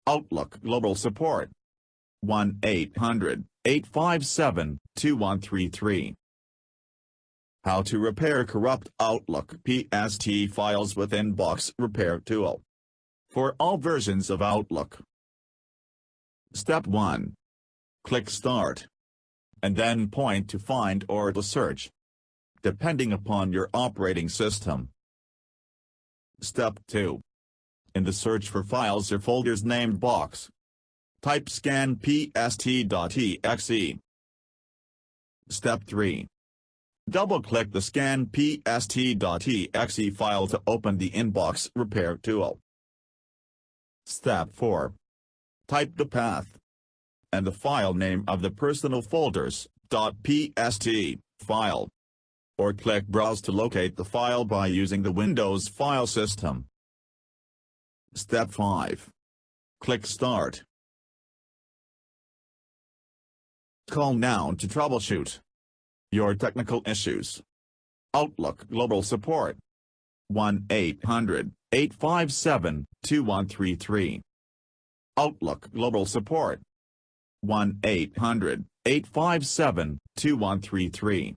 Outlook Global Support 1-800-857-2133. How to repair corrupt Outlook PST files with Inbox Repair Tool. For all versions of Outlook. Step 1. Click Start. And then point to Find or to Search, depending upon your operating system. Step 2. In the Search for Files or Folders named box, type scanpst.exe. Step 3. Double-click the scanpst.exe file to open the Inbox Repair Tool. Step 4. Type the path and the file name of the personal folders.pst file, or click Browse to locate the file by using the Windows file system. Step 5. Click Start. Call now to troubleshoot your technical issues. Outlook Global Support 1-800-857-2133. Outlook Global Support 1-800-857-2133.